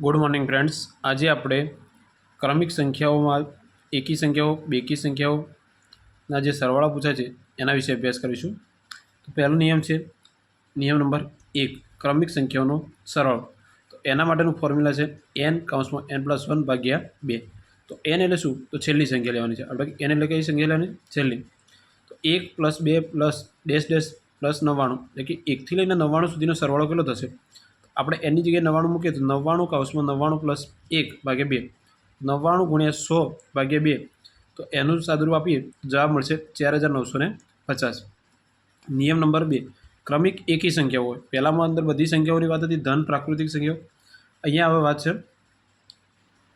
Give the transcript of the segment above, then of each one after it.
Good morning friends. આજે આપણે ક્રમિક સંખ્યાઓમાં એકી સંખ્યાઓ બેકી સંખ્યાઓના જે સરવાળા પૂછાય છે એના વિશે અભ્યાસ કરીશું। તો પહેલો નિયમ છે નિયમ નંબર 1, ક્રમિક સંખ્યાઓનો સરવાળો। તો એના માટેનું ફોર્મ્યુલા છે n(n+1/2। તો n એટલે શું? તો છેલ્લી સંખ્યા લેવાની છે આપણે। n એટલે કઈ સંખ્યા લેવાની? છેલ્લી। તો 1 + 2 + ડેશ ડેશ + 99 એટલે કે 1 થી લઈને 99 સુધીનો સરવાળો કેટલો થશે? આપણે એની જગ્યાએ 99 મૂકીએ તો 99 + 1/2, 99 × 100/2। તો એનું સાદુરૂપ આપીએ જવાબ મળશે 4950। નિયમ નંબર 2, ક્રમિક એકી સંખ્યાઓ હોય। પહેલામાં અંદર બધી સંખ્યાઓની વાત હતી, ધન પ્રાકૃતિક સંખ્યાઓ। અહીંયા હવે વાત છે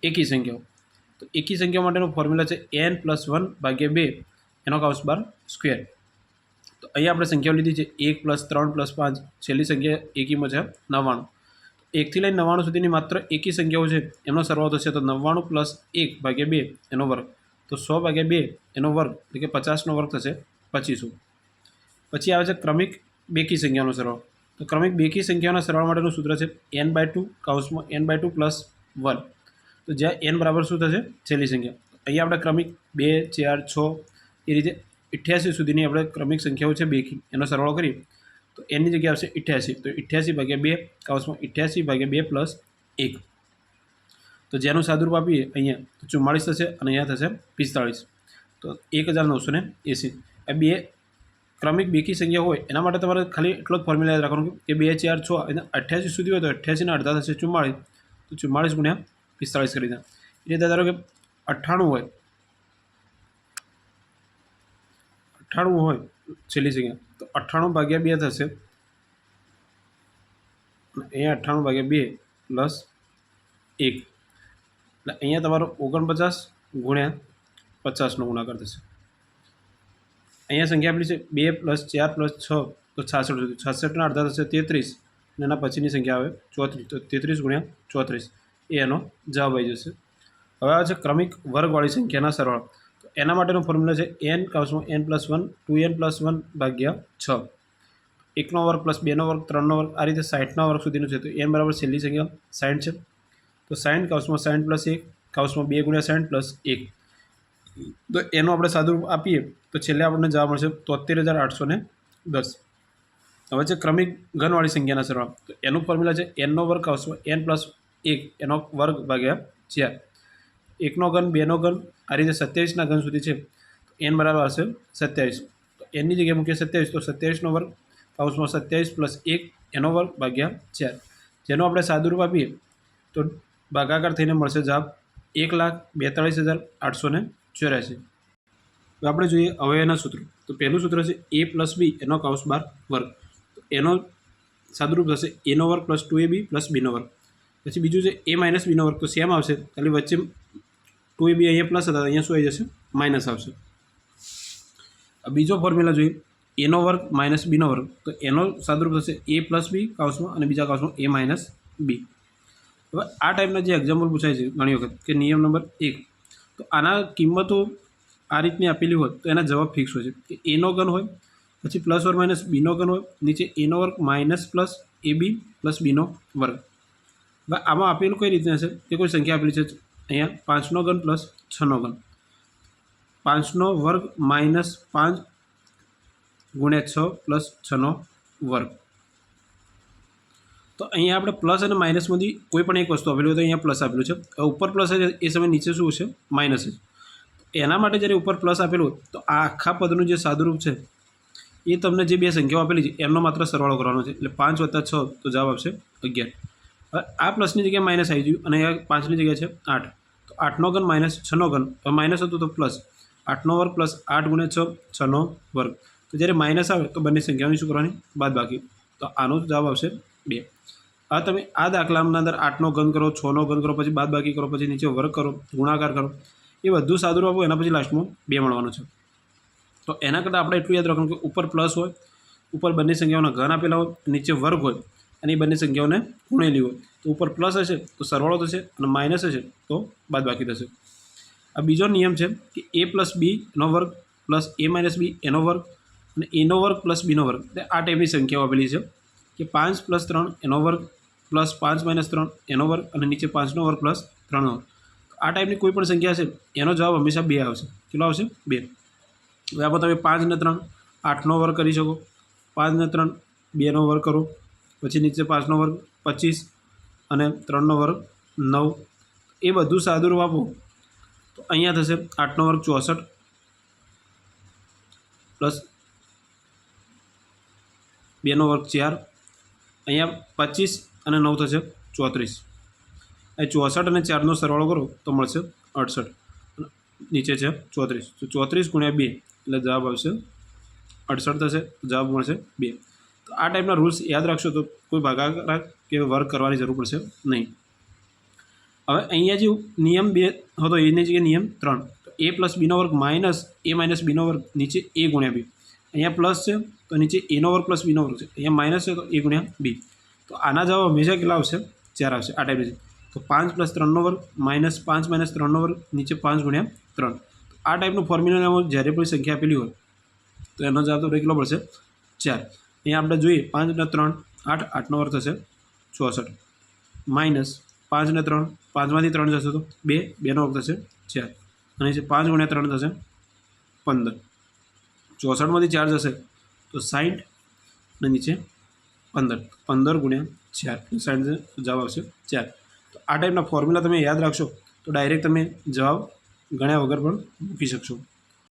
એકી સંખ્યાઓ। તો એકી સંખ્યા માટેનો ફોર્મ્યુલા છે n+1/2 એનો કૌંસ સ્ક્વેર। તો અહીંયા આપણે સંખ્યાઓ લીધી છે 1 + 3 + 5, છેલ્લી સંખ્યા એકીમાં છે 99। 1 થી લઈને 99 સુધીની માત્ર એકી સંખ્યાઓ છે એમનો સરવાળો થશે તો 99 + 1/2 એનો વર્ગ, તો 100/2 એનો વર્ગ એટલે કે 50નો વર્ગ થશે 2500। પછી આવે છે ક્રમિક બેકી સંખ્યાનો સરવાળો। તો ક્રમિક બેકી સંખ્યાઓના સરવાળા માટેનું સૂત્ર છે n/2 કૌંસમાં n/2 + 1। તો જ્યાં n બરાબર શું થશે? છેલ્લી સંખ્યા। અહીંયા આપણે ક્રમિક 2, 4, 6 એ રીતે 88 સુધીની આપણે ક્રમિક સંખ્યાઓ છે બેકી, એનો સરવાળો કરીએ તો એની જગ્યાએ આવશે 88। તો 88/2 કૌંસમાં 88/2 + 1। તો જેનું સાદુરૂપ આપીએ અહીંયા તો 44 થશે અને અહીંયા થશે 45। તો 1980। આ બે ક્રમિક બેકી સંખ્યા હોય એના માટે તમારે ખાલી એટલો જ ફોર્મ્યુલા યાદ રાખવાનું કે 2, 4, 6 અને 88 સુધી હોય તો 88ના અડધા થશે 44। તો 44 × 45 કરી દે। એ રીતે ધારો કે 98 હોય, 98 હોય છેલ્લી સંખ્યા, તો 98/2 થશે, અહીંયા 98/2 + 1 એટલે અહીંયા તમારો 49 × 50નો ગુણાકાર થશે। અહીંયા સંખ્યા આપેલી છે 2 + 4 + 6 તો 66 સુધી, 66ના અડધા થશે 33 અને એના પછીની સંખ્યા આવે 34, તો 33 × 34 એ એનો જવાબ આવી જશે। હવે આવે છે ક્રમિક વર્ગવાળી સંખ્યાના સરવાળા। તો એના માટેનો ફોર્મ્યુલા છે n(n+1) 2n+1/6। 1નો વર્ગ + 2નો વર્ગ 3નો વર્ગ આ રીતે 60ના વર્ગ સુધીનું છે। તો n બરાબર છેલ્લી સંખ્યા 60 છે। તો 60 + 1 કૌંસમાં 2 × 60 + 1। તો એનું આપણે સાદુરૂપ આપીએ તો છેલ્લે આપણને જવાબ મળશે 73810। હવે છે ક્રમિક ઘનવાળી સંખ્યાના સરવાળા। તો એનું ફોર્મ્યુલા છે n² કૌંસમાં n+1 એનો વર્ગ ભાગ્યા 4। 1નો ઘન, 2નો ઘન આ રીતે 27ના ઘન સુધી છે। તો n બરાબર આવશે 27। તો એની જગ્યાએ મૂકીએ 27, તો 27નો વર્ગ કૌંસમાં 27 + 1 એનો વર્ગ ભાગ્યા 4। જેનો આપણે સાદુરૂપ આપીએ તો ભાગાકાર થઈને મળશે જવાબ 1,42,884। તો આપણે જોઈએ હવે એના સૂત્રો। તો પહેલું સૂત્ર છે a + b એનો કૌંસ વર્ગ। તો એનો સાદુરૂપ થશે a² + 2ab + b²। પછી બીજું છે a - b², તો સેમ આવશે, ખાલી વચ્ચે 2ab અહીંયા પ્લસ હતા, અહીંયા શું આવી જશે? માઇનસ આવશે। બીજો ફોર્મ્યુલા જોઈએ a² - b², તો એનો સાદુરૂપ થશે a + b કૌંસમાં અને બીજા કૌંસમાં a - b। હવે આ ટાઈપના જે એક્ઝામ્પલ પૂછાય છે ઘણી વખત કે નિયમ નંબર 1, તો આના કિંમતો આ રીતની આપેલી હોય તો એના જવાબ ફિક્સ હોય છે કે એનો ઘન હોય, પછી ± બીનો ઘન હોય, નીચે a² - +ab + b²। હવે આમાં આપેલું કઈ રીતે હશે કે કોઈ સંખ્યા આપેલી છે અહીંયા 5નો ઘન + 6નો ઘન, 5નો વર્ગ - 5 × 6 + 6નો વર્ગ। તો અહીંયા આપણે પ્લસ અને માઇનસમાંથી કોઈ પણ એક વસ્તુ આપેલી હોય તો અહીંયા પ્લસ આપેલું છે। હવે ઉપર પ્લસ છે એ સમય નીચે શું હશે? માઇનસ છે। એના માટે જ્યારે ઉપર પ્લસ આપેલું હોય તો આ આખા પદનું જે સાદુરૂપ છે એ તમને જે બે સંખ્યાઓ આપેલી છે એમનો માત્ર સરવાળો કરવાનો છે। એટલે 5 + 6 તો જવાબ આવશે 11। હવે આ પ્લસની જગ્યાએ માઇનસ આવી ગયું અને અહીંયા 5ની જગ્યાએ છે 8, તો 8નો ઘન - 6નો ઘન, હવે માઇનસ હતું તો પ્લસ 8નો વર્ગ + 8 × 6 6નો વર્ગ। તો જ્યારે માઇનસ આવે તો બંને સંખ્યાઓની શું કરવાની? બાદબાકી। તો આનો જવાબ આવશે 2। હવે તમે આ દાખલામાં અંદર 8નો ઘન કરો, 6નો ઘન કરો, પછી બાદબાકી કરો, પછી નીચે વર્ગ કરો, ગુણાકાર કરો, એ બધું સાદુરૂપ આપો, એના પછી લાસ્ટમાં 2 મળવાનું છે। તો એના કરતાં આપણે એટલું યાદ રાખવાનું કે ઉપર પ્લસ હોય, ઉપર બંને સંખ્યાઓના ઘન આપેલા હોય, નીચે વર્ગ હોય અને એ બંને સંખ્યાઓને ગુણેલી હોય। તો ઉપર પ્લસ હશે તો સરવાળો થશે અને માઇનસ હશે તો બાદબાકી થશે। આ બીજો નિયમ છે કે a + b એનો વર્ગ + a - b એનો વર્ગ અને a² + b²। એટલે આ ટાઈપની સંખ્યાઓ આપેલી છે કે 5 + 3 એનો વર્ગ પ્લસ 5 માઇનસ 3 એનો વર્ગ અને નીચે 5નો વર્ગ પ્લસ 3નો વર્ગ. આ ટાઈપની કોઈ પણ સંખ્યા છે એનો જવાબ હંમેશા 2 આવશે. કેટલો આવશે? 2. હવે આમાં તમે 5 ને 3 8નો વર્ગ કરી શકો. 5 ને 3 2નો વર્ગ કરો. પછી નીચે 5નો વર્ગ 25 અને 3નો વર્ગ 9. એ બધું સાદુરૂપ આપો તો અહીંયા થશે 8નો વર્ગ 64 પ્લસ 2નો વર્ગ 4. અહીંયા 25 અને 9 થશે 34. અહીં 64 અને 4નો સરવાળો કરો તો મળશે 68. નીચે છે 34. તો 34 ગુણ્યા 2 એટલે જવાબ આવશે 68 થશે. જવાબ મળશે 2. તો આ ટાઈપના રૂલ્સ યાદ રાખશો તો કોઈ ભાગાકાર કે વર્ગ કરવાની જરૂર પડશે નહીં. હવે અહીંયા જે નિયમ 2 હતો એની જગ્યાએ નિયમ 3. તો a પ્લસ બીનો વર્ગ માઇનસ a માઇનસ બીનો વર્ગ નીચે a ગુણ્યા b. અહીંયા પ્લસ છે તો નીચે એનો વર્ગ પ્લસ બીનો વર્ગ છે. અહીંયા માઇનસ છે તો a ગુણ્યા b. તો આના જવાબ હંમેશા કેટલા આવશે? 4 આવશે. આ ટાઈપે છે તો 5 પ્લસ 3નો વર્ગ માઇનસ 5 માઇનસ 3નો વર્ગ નીચે 5 ગુણ્યા 3. તો આ ટાઈપનું ફોર્મ્યુલામાં જ્યારે કોઈ સંખ્યા આપેલી હોય તો એનો જવાબ તો કેટલો પડશે? 4. અહીંયા આપણે જોઈએ 5 ને 3 8, 8નો વર્ગ થશે 64 માઇનસ 5 ને 3 5માંથી 3 જશે તો 2, 2નો વર્ગ થશે 4 અને છે 5 ગુણ્યા 3 થશે 15. 64માંથી 4 જશે તો 60 અને નીચે 15. 15 ગુણ્યા 4 60 જવાબ આવશે 4. તો આ ટાઈપના ફોર્મ્યુલા તમે યાદ રાખશો તો ડાયરેક્ટ તમે જવાબ ગણ્યા વગર પણ મૂકી શકશો.